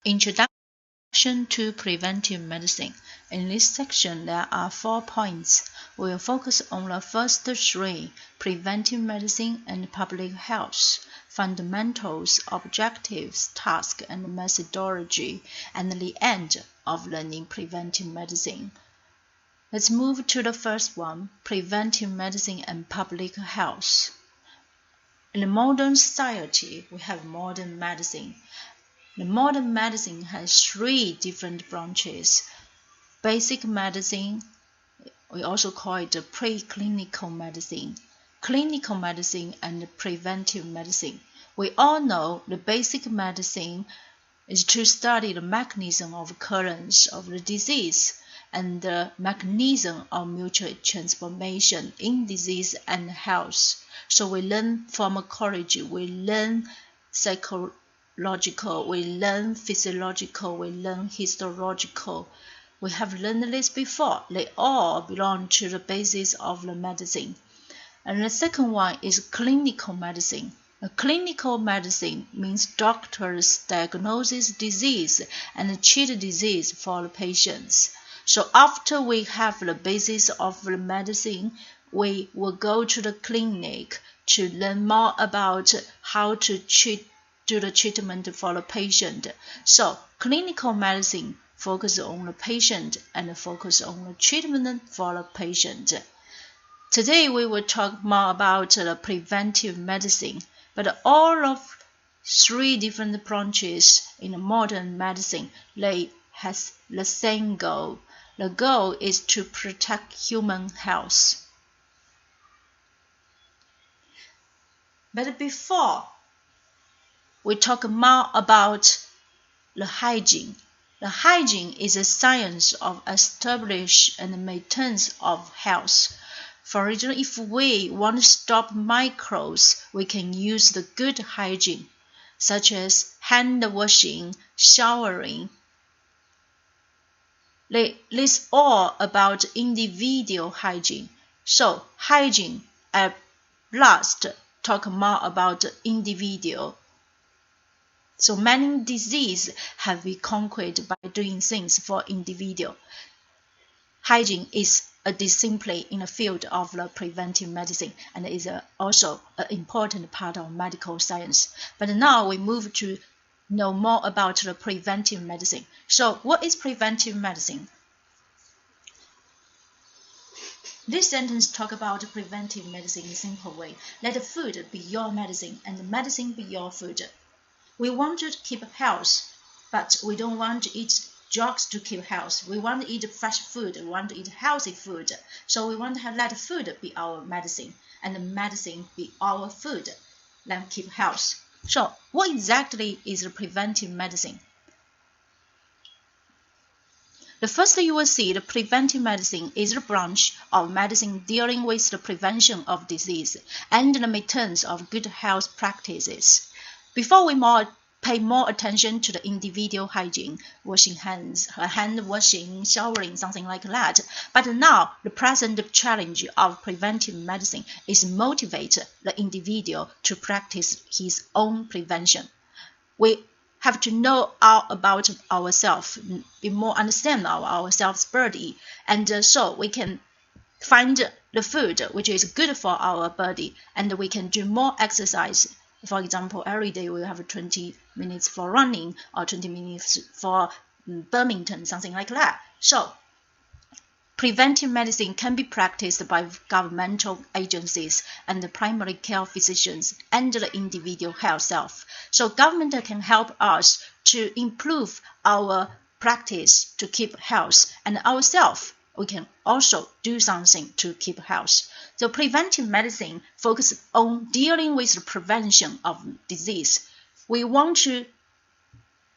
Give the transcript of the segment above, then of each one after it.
Introduction to Preventive Medicine. In this section, there are 4 points. We will focus on the first 3, preventive medicine and public health, fundamentals, objectives, tasks, and methodology, and the end of learning preventive medicine. Let's move to the first one, preventive medicine and public health. In the modern society, we have modern medicine. The modern medicine has 3 different branches. Basic medicine, we also call it preclinical medicine, clinical medicine, and preventive medicine. We all know the basic medicine is to study the mechanism of occurrence of the disease and the mechanism of mutual transformation in disease and health. So we learn pharmacology, we learn psychological, we learn physiological, we learn histological. We have learned this before. They all belong to the basis of the medicine. And the second one is clinical medicine. A clinical medicine means doctors diagnose disease and treat disease for the patients. So after we have the basis of the medicine, we will go to the clinic to learn more about how to do the treatment for the patient. So clinical medicine focus on the patient and focus on the treatment for the patient. Today we will talk more about the preventive medicine, but all of 3 different branches in modern medicine, they has the same goal. The goal is to protect human health. But before we talk more about the hygiene. The hygiene is a science of establish and maintenance of health. For example, if we want to stop microbes, we can use the good hygiene, such as hand washing, showering. This all about individual hygiene. So hygiene at last talk more about individual. So many diseases have been conquered by doing things for individual. Hygiene is a discipline in the field of the preventive medicine and is also an important part of medical science. But now we move to know more about the preventive medicine. So what is preventive medicine? This sentence talks about preventive medicine in a simple way. Let food be your medicine and medicine be your food. We want to keep health, but we don't want to eat drugs to keep health. We want to eat fresh food. We want to eat healthy food. So we want to let food be our medicine and medicine be our food. Then keep health. So what exactly is the preventive medicine? The first you will see the preventive medicine is the branch of medicine dealing with the prevention of disease and the maintenance of good health practices. Before we pay more attention to the individual hygiene, washing hands, hand washing, showering, something like that. But now, the present challenge of preventive medicine is motivate the individual to practice his own prevention. We have to know all about ourselves, be more understand ourselves body, and so we can find the food which is good for our body, and we can do more exercise. For example, every day we have 20 minutes for running or 20 minutes for badminton, something like that. So preventive medicine can be practiced by governmental agencies and the primary care physicians and the individual health self. So government can help us to improve our practice to keep health, and ourselves we can also do something to keep health. So preventive medicine focuses on dealing with the prevention of disease. We want to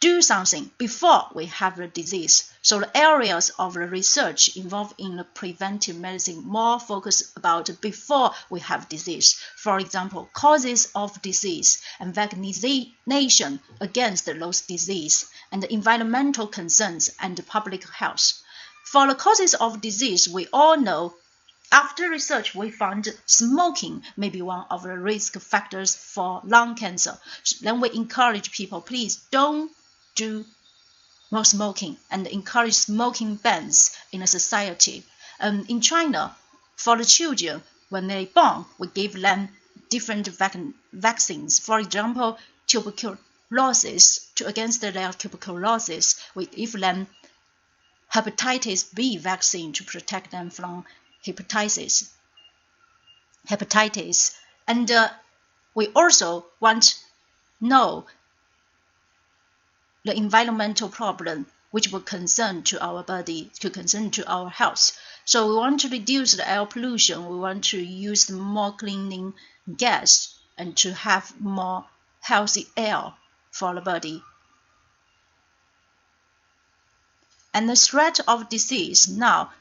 do something before we have the disease. So the areas of the research involved in the preventive medicine more focus about before we have disease. For example, causes of disease and vaccination against those disease, and the environmental concerns and public health. For the causes of disease, we all know after research we found smoking may be one of the risk factors for lung cancer. Then we encourage people, please don't do more smoking and encourage smoking bans in a society. In China, for the children, when they born, we give them different vaccines. For example, tuberculosis, against their tuberculosis, we give them hepatitis B vaccine to protect them from hepatitis. And we also want to know the environmental problem which will concern to our body, to concern to our health. So we want to reduce the air pollution. We want to use more cleaning gas and to have more healthy air for the body. And the threat of disease now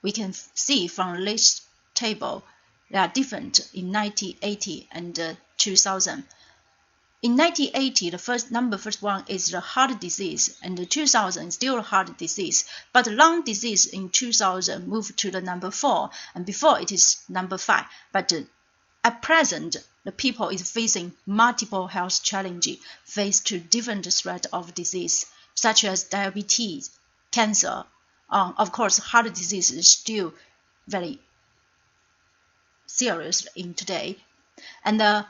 we can see from this table, they are different in 1980 and 2000. In 1980, the first one is the heart disease, and the 2000 is still heart disease. But lung disease in 2000 moved to the number 4, and before it is number 5. But at present, the people is facing multiple health challenges, faced to different threats of disease, such as diabetes, cancer. Of course, heart disease is still very serious in today, and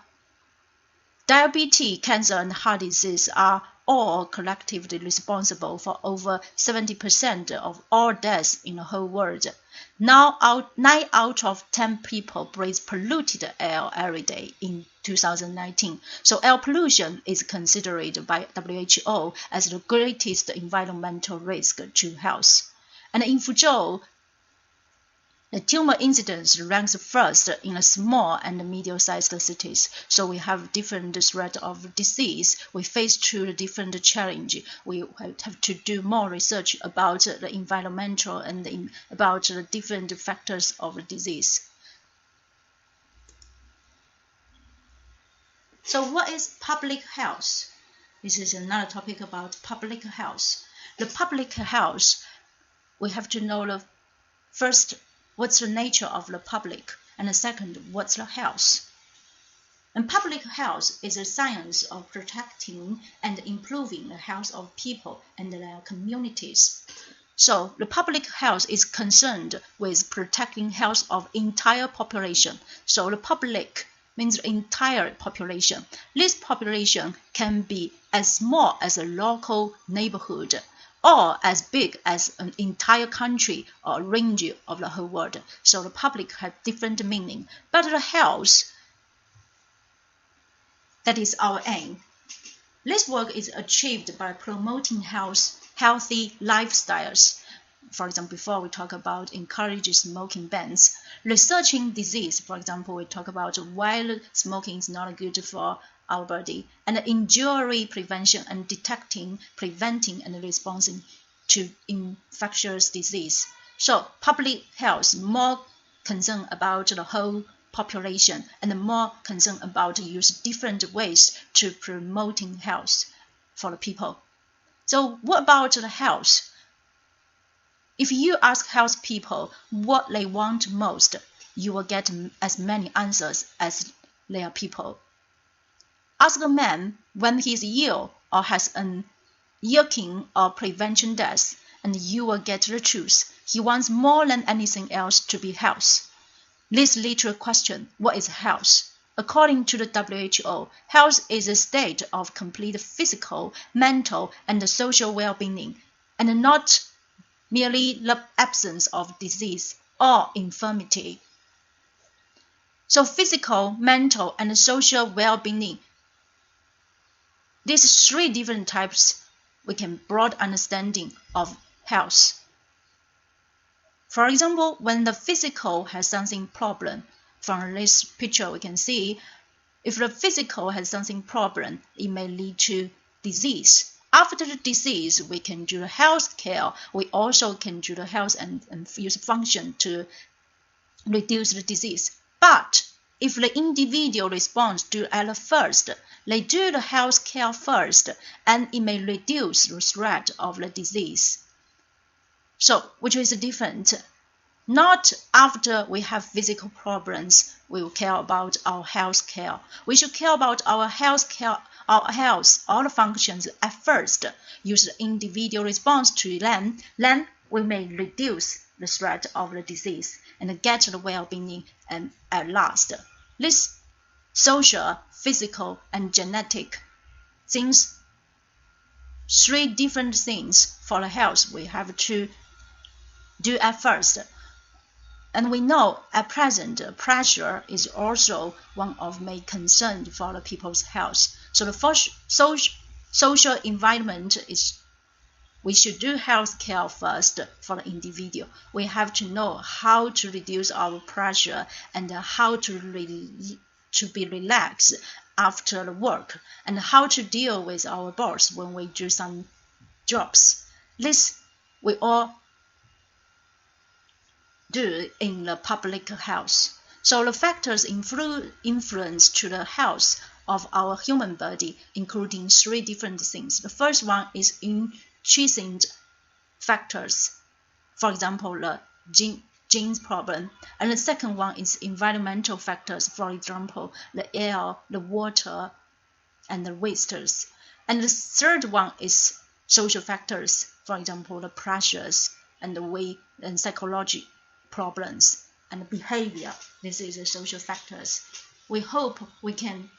diabetes, cancer, and heart disease are all collectively responsible for over 70% of all deaths in the whole world. Now, 9 out of 10 people breathe polluted air every day in 2019. So air pollution is considered by WHO as the greatest environmental risk to health. And in Fuzhou, the tumor incidence ranks first in the small and medium-sized cities. So we have different threat of disease. We face two different challenges. We have to do more research about the environmental and about the different factors of disease. So what is public health? This is another topic about public health. The public health, we have to know the first, what's the nature of the public, and the second, what's the health. And public health is a science of protecting and improving the health of people and their communities. So the public health is concerned with protecting health of entire population. So the public means the entire population. This population can be as small as a local neighborhood, or as big as an entire country or range of the whole world. So the public has different meaning. But the health, that is our aim. This work is achieved by promoting healthy lifestyles. For example, before we talk about encouraging smoking bans. Researching disease, for example, we talk about why smoking is not good for our body, and injury prevention and detecting, preventing, and responding to infectious disease. So public health, more concern about the whole population and more concern about use different ways to promoting health for the people. So what about the health? If you ask health people what they want most, you will get as many answers as their people. Ask a man when he is ill or has an aching or prevention death, and you will get the truth. He wants more than anything else to be health. This leads to a question, what is health? According to the WHO, health is a state of complete physical, mental, and social well-being, and not merely the absence of disease or infirmity. So physical, mental, and social well-being, these 3 different types, we can broad understanding of health. For example, when the physical has something problem, from this picture we can see, if the physical has something problem, it may lead to disease. After the disease, we can do the health care. We also can do the health and use function to reduce the disease. But if the individual responds to it first, they do the health care first, and it may reduce the threat of the disease. So, which is different. Not after we have physical problems, we will care about our health care. We should care about our health care, our health, all the functions at first. Use the individual response to them. Then we may reduce the threat of the disease and get the well-being at last. This social, physical, and genetic things, 3 different things for the health we have to do at first. And we know at present pressure is also one of main concerns for the people's health. So the first social environment is we should do health care first for the individual. We have to know how to reduce our pressure and how to be relaxed after the work, and how to deal with our boss when we do some jobs. This we all do in the public health. So the factors influence to the health of our human body, including 3 different things. The first one is intrinsic factors, for example, the genes problem. And the second one is environmental factors, for example, the air, the water, and the wastes. And the third one is social factors, for example, the pressures and the way and psychology problems and behavior. This is the social factors. We hope we can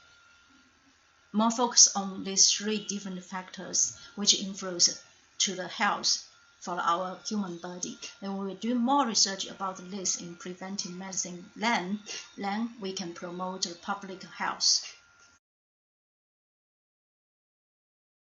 more focus on these 3 different factors which influence to the health for our human body. And we will do more research about this in preventive medicine. Then we can promote public health.